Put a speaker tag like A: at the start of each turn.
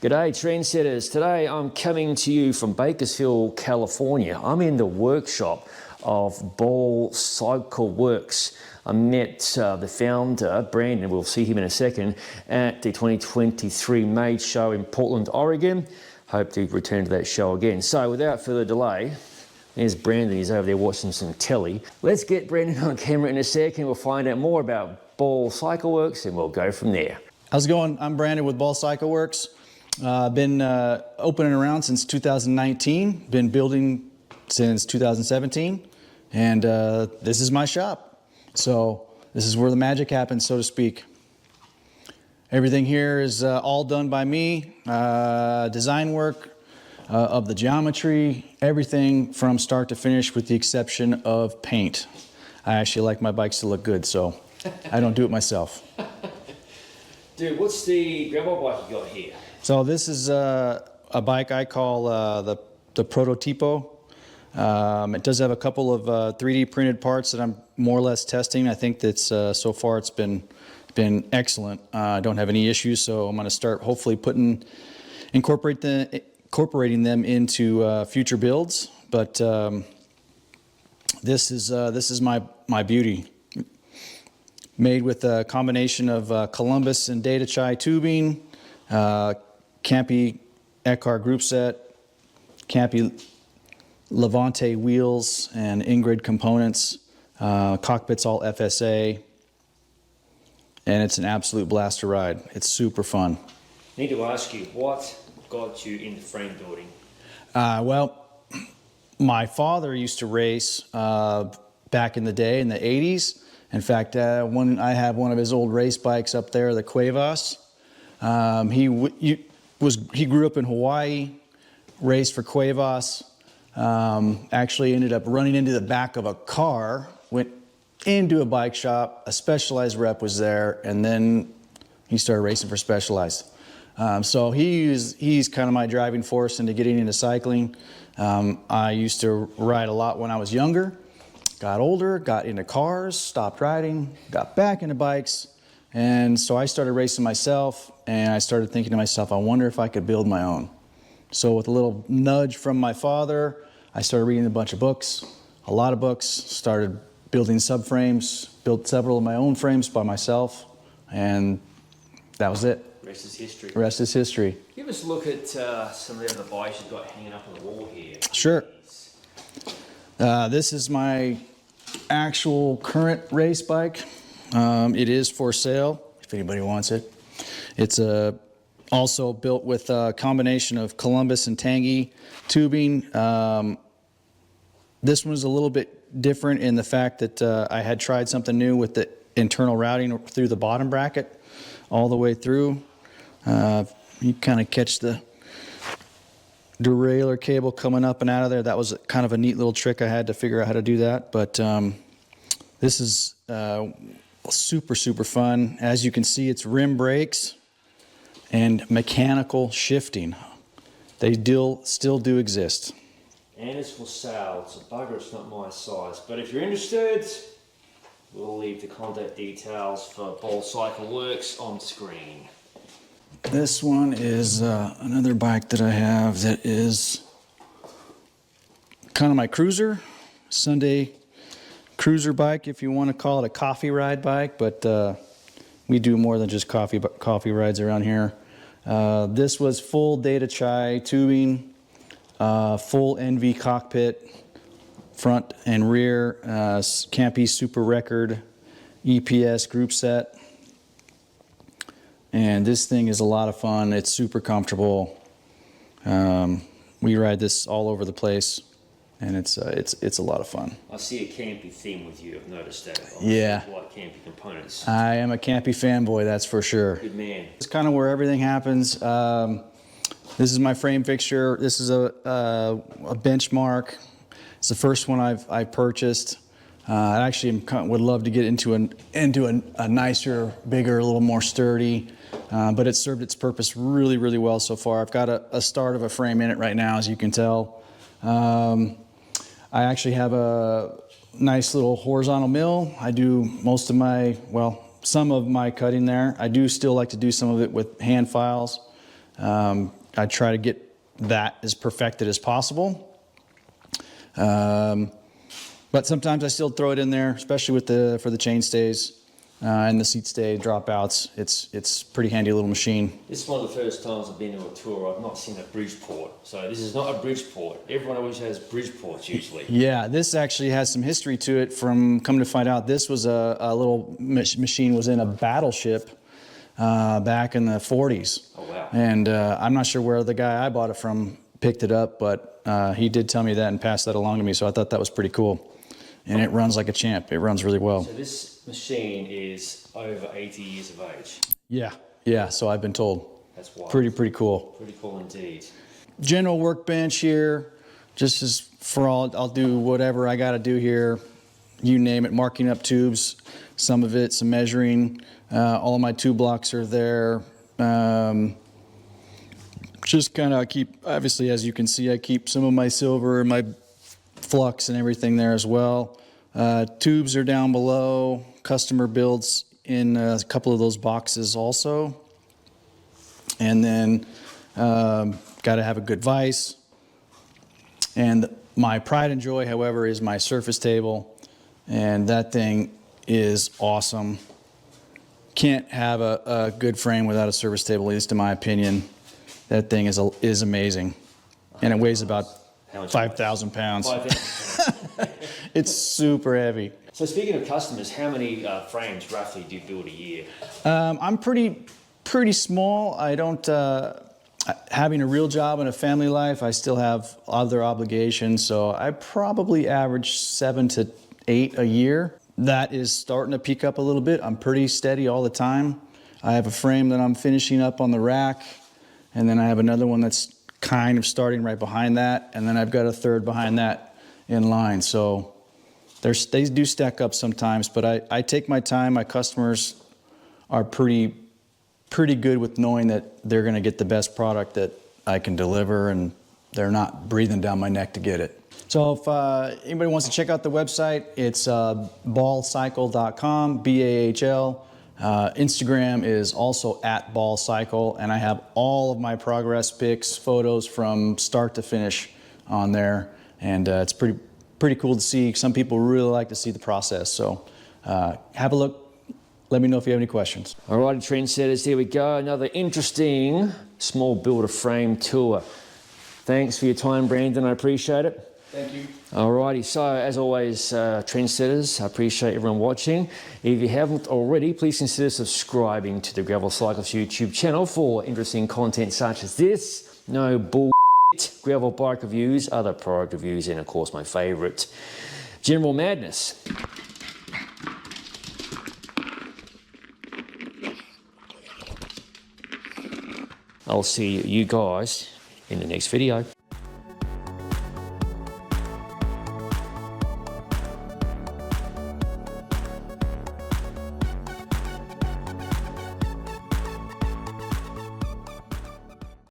A: G'day trendsetters. Today I'm coming to you from Bakersfield, California. I'm in the workshop of BAHL Cycle Works. I met the founder, Brandon, we'll see him in a second, at the 2023 MADE show in Portland, Oregon. Hope to return to that show again. So without further delay, there's Brandon, he's over there watching some telly. Let's get Brandon on camera in a second. We'll find out more about BAHL Cycle Works and we'll go from there.
B: How's it going? I'm Brandon with BAHL Cycle Works. Been open and around since 2019, been building since 2017, and this is my shop. So this is where the magic happens, so to speak. Everything here is all done by me, design work of the geometry, everything from start to finish with the exception of paint. I actually like my bikes to look good, so I don't do it myself.
A: Dude, what's the gravel bike you got here?
B: So this is a bike I call the Prototipo. It does have a couple of 3D printed parts that I'm more or less testing. I think that's so far it's been excellent. I don't have any issues, so I'm going to start hopefully incorporating them into future builds. But this is my beauty. Made with a combination of Columbus and Data Chai tubing. Campy Eckhart group set, Campy Levante wheels and Ingrid components, cockpit's all FSA, and it's an absolute blast to ride. It's super fun.
A: I need to ask you, what got you into frame building?
B: Well, my father used to race back in the day in the 80s. In fact, I have one of his old race bikes up there, the Cuevas. He grew up in Hawaii, raced for Cuevas, actually ended up running into the back of a car, went into a bike shop, a Specialized rep was there, and then he started racing for Specialized. So he's kind of my driving force into getting into cycling. I used to ride a lot when I was younger, got older, got into cars, stopped riding, got back into bikes. And so I started racing myself, and I started thinking to myself, I wonder if I could build my own. So with a little nudge from my father, I started reading a bunch of books, a lot of books, started building subframes, built several of my own frames by myself, and that was it.
A: Rest is history.
B: The rest is history.
A: Give us a look at some of the other bikes you've got hanging up on the wall here.
B: Sure. This is my actual current race bike. It is for sale if anybody wants it. It's also built with a combination of Columbus and Tangy tubing. This one is a little bit different in the fact that I had tried something new with the internal routing through the bottom bracket all the way through. You kind of catch the derailleur cable coming up and out of there. That was kind of a neat little trick. I had to figure out how to do that, but this is super fun. As you can see, it's rim brakes and mechanical shifting. They still do exist.
A: And it's for sale. It's a bugger, it's not my size. But if you're interested, we'll leave the contact details for BAHL Cycle Works on screen.
B: This one is another bike that I have that is kind of my cruiser, Sunday cruiser bike, if you want to call it a coffee ride bike, but we do more than just coffee rides around here. This was full Data Chai tubing, full NV cockpit, front and rear, Campy Super Record, EPS group set. And this thing is a lot of fun. It's super comfortable. We ride this all over the place, and it's a lot of fun.
A: I see a campy theme with you. I've noticed that.
B: Yeah.
A: You like campy components.
B: I am a campy fanboy, that's for sure.
A: Good man.
B: It's kind of where everything happens. This is my frame fixture. This is a benchmark. It's the first one I've purchased. I actually would love to get into a nicer, bigger, a little more sturdy, but it's served its purpose really well so far. I've got a start of a frame in it right now, as you can tell. I actually have a nice little horizontal mill. I do most of my, well, some of my cutting there. I do still like to do some of it with hand files. I try to get that as perfected as possible. But sometimes I still throw it in there, especially for the chain stays and the seat stay dropouts. It's pretty handy little machine.
A: This is one of the first times I've been to a tour. I've not seen a Bridgeport. So this is not a Bridgeport. Everyone always has Bridgeports usually.
B: Yeah, this actually has some history to it. From come to find out, this was a little machine was in a battleship back in the 40s.
A: Oh wow!
B: And I'm not sure where the guy I bought it from picked it up, but he did tell me that and passed that along to me. So I thought that was pretty cool. And it runs like a champ. It runs really well.
A: So this machine is over 80 years of age.
B: Yeah. So I've been told.
A: That's wild.
B: Pretty cool.
A: Pretty cool indeed.
B: General workbench here, just as for all, I'll do whatever I got to do here. You name it, marking up tubes, some of it, some measuring. All of my tube blocks are there. Just kind of keep, obviously, as you can see, I keep some of my silver and my flux and everything there as well. Tubes are down below. Customer builds in a couple of those boxes also. And then got to have a good vise. And my pride and joy, however, is my surface table. And that thing is awesome. Can't have a good frame without a surface table, at least in my opinion. That thing is amazing. And it weighs about 5,000 pounds.
A: 5,000 pounds.
B: It's super heavy.
A: So speaking of customers, how many frames roughly do you build a year?
B: I'm pretty small. I don't, having a real job and a family life, I still have other obligations. So I probably average 7 to 8 a year. That is starting to peak up a little bit. I'm pretty steady all the time. I have a frame that I'm finishing up on the rack. And then I have another one that's kind of starting right behind that. And then I've got a third behind that in line. So they do stack up sometimes, but I take my time. My customers are pretty good with knowing that they're going to get the best product that I can deliver, and they're not breathing down my neck to get it. So if anybody wants to check out the website, it's bahlcycle.com, BAHL. Instagram is also at BAHL Cycle, and I have all of my progress pics, photos from start to finish on there, and it's pretty cool to see. Some people really like to see the process, so have a look. Let me know if you have any questions.
A: All right, trendsetters, here we go. Another interesting small builder frame tour. Thanks for your time, Brandon. I appreciate it.
B: Thank you.
A: All righty, so as always, trendsetters, I appreciate everyone watching. If you haven't already, please consider subscribing to the Gravel Cyclist YouTube channel for interesting content such as this. No bullshit gravel bike reviews, other product reviews, and of course my favorite, general madness. I'll see you guys in the next video.